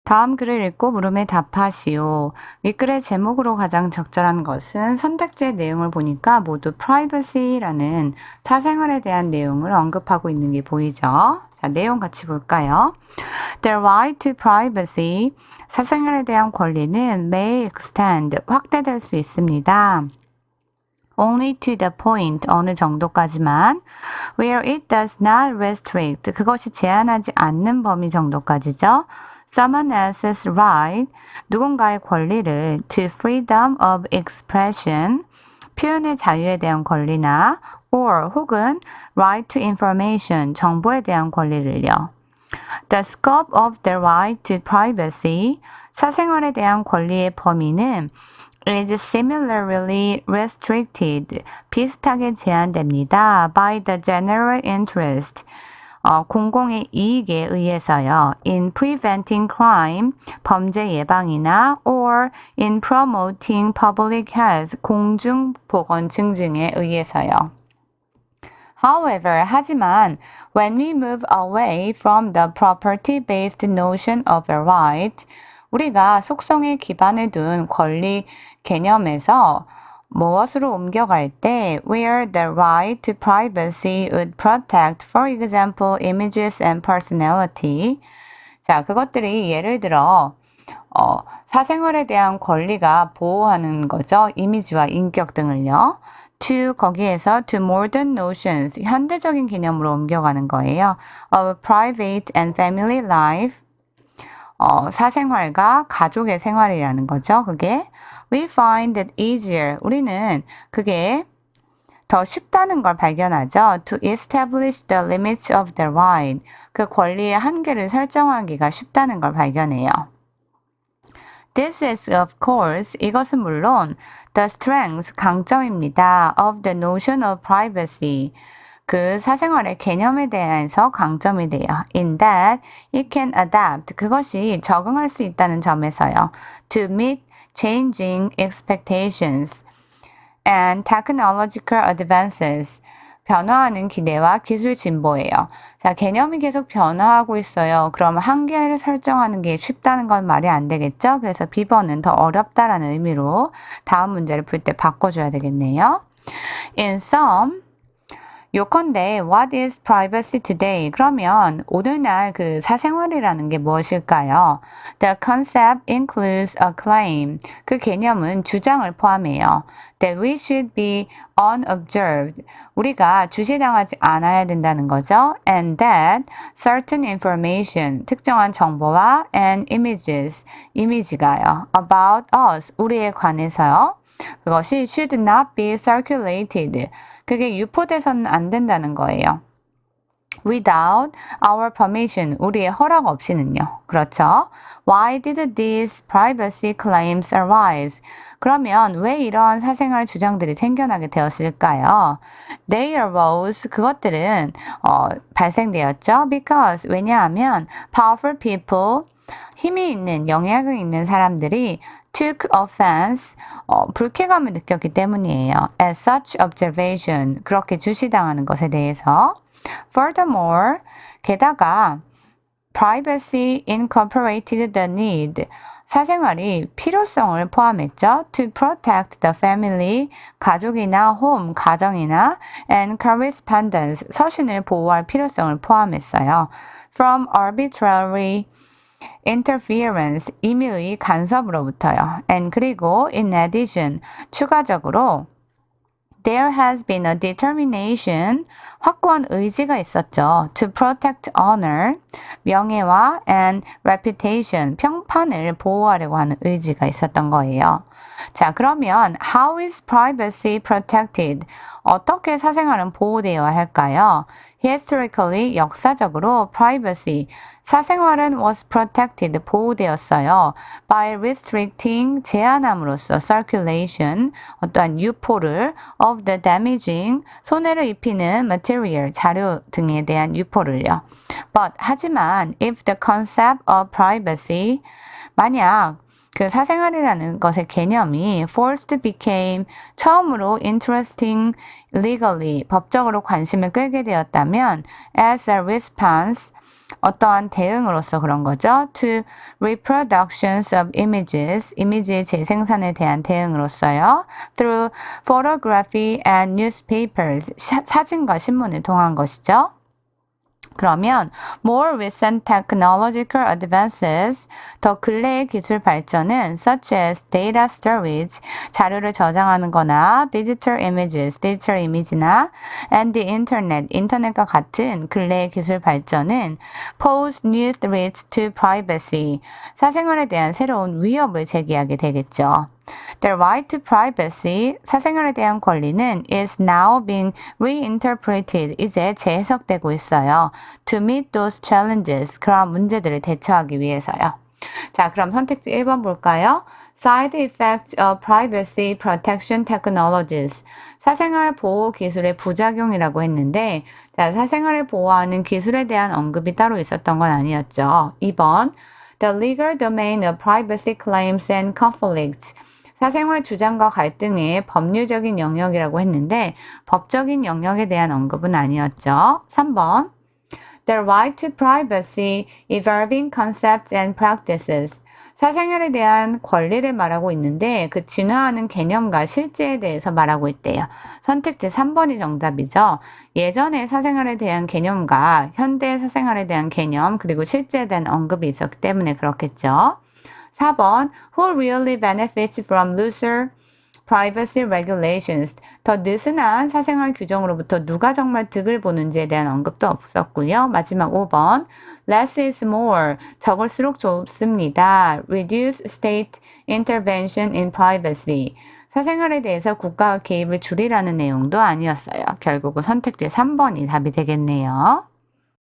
다음 글을 읽고 물음에 답하시오. 윗글의 제목으로 가장 적절한 것은 선택지의 내용을 보니까 모두 privacy라는 사생활에 대한 내용을 언급하고 있는 게 보이죠? 자, 내용 같이 볼까요? The right to privacy, 사생활에 대한 권리는 may extend, 확대될 수 있습니다. Only to the point, 어느 정도까지만. Where it does not restrict, 그것이 제한하지 않는 범위 정도까지죠. Someone else's right, 누군가의 권리를 to freedom of expression, 표현의 자유에 대한 권리나 or 혹은 right to information, 정보에 대한 권리를요. The scope of the right to privacy, 사생활에 대한 권리의 범위는 is similarly restricted, 비슷하게 제한됩니다. by the general interest, 공공의 이익에 의해서요. in preventing crime, 범죄 예방이나 or in promoting public health, 공중보건 증진에 의해서요. However, 하지만 when we move away from the property-based notion of a right, 우리가 속성에 기반을 둔 권리 개념에서 무엇으로 옮겨갈 때 where the right to privacy would protect, for example, images and personality. 자, 그것들이 예를 들어 사생활에 대한 권리가 보호하는 거죠. 이미지와 인격 등을요. to 거기에서 to modern notions, 현대적인 개념으로 옮겨가는 거예요. of private and family life, 사생활과 가족의 생활이라는 거죠. 그게 we find it easier, 우리는 그게 더 쉽다는 걸 발견하죠. to establish the limits of the right, 그 권리의 한계를 설정하기가 쉽다는 걸 발견해요. This is of course, 이것은 물론 the strength, 강점입니다. of the notion of privacy, 그 사생활의 개념에 대해서 강점이 돼요. In that it can adapt, 그것이 적응할 수 있다는 점에서요. To meet changing expectations and technological advances, 변화하는 기대와 기술 진보예요. 자, 개념이 계속 변화하고 있어요. 그럼 한계를 설정하는 게 쉽다는 건 말이 안 되겠죠? 그래서 비번은 더 어렵다라는 의미로 다음 문제를 풀 때 바꿔줘야 되겠네요. In sum, 요컨대 what is privacy today? 그러면 오늘날 그 사생활이라는 게 무엇일까요? The concept includes a claim. 그 개념은 주장을 포함해요. That we should be unobserved. 우리가 주시당하지 않아야 된다는 거죠. And that certain information, 특정한 정보와 and images, 이미지가요. About us, 우리에 관해서요. 그것이 should not be circulated. 그게 유포돼서는 안 된다는 거예요. Without our permission, 우리의 허락 없이는요. 그렇죠? Why did these privacy claims arise? 그러면 왜 이러한 사생활 주장들이 생겨나게 되었을까요? They arose, 그것들은 발생되었죠. Because, 왜냐하면 powerful people, 힘이 있는, 영향을 있는 사람들이 took offense, 불쾌감을 느꼈기 때문이에요. As such observation, 그렇게 주시당하는 것에 대해서. Furthermore, 게다가 privacy incorporated the need, 사생활이 필요성을 포함했죠. To protect the family, 가족이나 home, 가정이나 and correspondence, 서신을 보호할 필요성을 포함했어요. From arbitrary interference, 임의의 간섭으로부터요. And 그리고 in addition, 추가적으로 there has been a determination, 확고한 의지가 있었죠. To protect honor, 명예와 and reputation, 평판을 보호하려고 하는 의지가 있었던 거예요. 자, 그러면 how is privacy protected? 어떻게 사생활은 보호되어야 할까요? Historically, 역사적으로 privacy, 사생활은 was protected, 보호되었어요. By restricting, 제한함으로써 circulation, 어떠한 유포를 of the damaging, 손해를 입히는 material, 자료 등에 대한 유포를요. But, 하지만 if the concept of privacy, 만약 그 사생활이라는 것의 개념이 first became, 처음으로 interesting legally, 법적으로 관심을 끌게 되었다면 as a response, 어떠한 대응으로서 그런 거죠. To reproductions of images, 이미지의 재생산에 대한 대응으로서요. Through photography and newspapers, 사진과 신문을 통한 것이죠. 그러면 more recent technological advances, 더 근래의 기술 발전은 such as data storage, 자료를 저장하는 거나 digital images, 디지털 이미지나 and the internet, 인터넷과 같은 근래의 기술 발전은 pose new threats to privacy, 사생활에 대한 새로운 위협을 제기하게 되겠죠. The right to privacy, 사생활에 대한 권리는 is now being reinterpreted, 이제 재해석되고 있어요. To meet those challenges, 그러한 문제들을 대처하기 위해서요. 자, 그럼 선택지 1번 볼까요? Side effects of privacy protection technologies. 사생활 보호 기술의 부작용이라고 했는데, 자, 사생활을 보호하는 기술에 대한 언급이 따로 있었던 건 아니었죠. 2번, The legal domain of privacy claims and conflicts. 사생활 주장과 갈등의 법률적인 영역이라고 했는데 법적인 영역에 대한 언급은 아니었죠. 3번 The right to privacy, evolving concepts and practices. 사생활에 대한 권리를 말하고 있는데 그 진화하는 개념과 실제에 대해서 말하고 있대요. 선택지 3번이 정답이죠. 예전의 사생활에 대한 개념과 현대 사생활에 대한 개념 그리고 실제에 대한 언급이 있었기 때문에 그렇겠죠. 4번 Who really benefits from looser privacy regulations? 더 느슨한 사생활 규정으로부터 누가 정말 득을 보는지에 대한 언급도 없었고요. 마지막 5번 Less is more. 적을수록 좋습니다. Reduce state intervention in privacy. 사생활에 대해서 국가 개입을 줄이라는 내용도 아니었어요. 결국은 선택지 3번이 답이 되겠네요.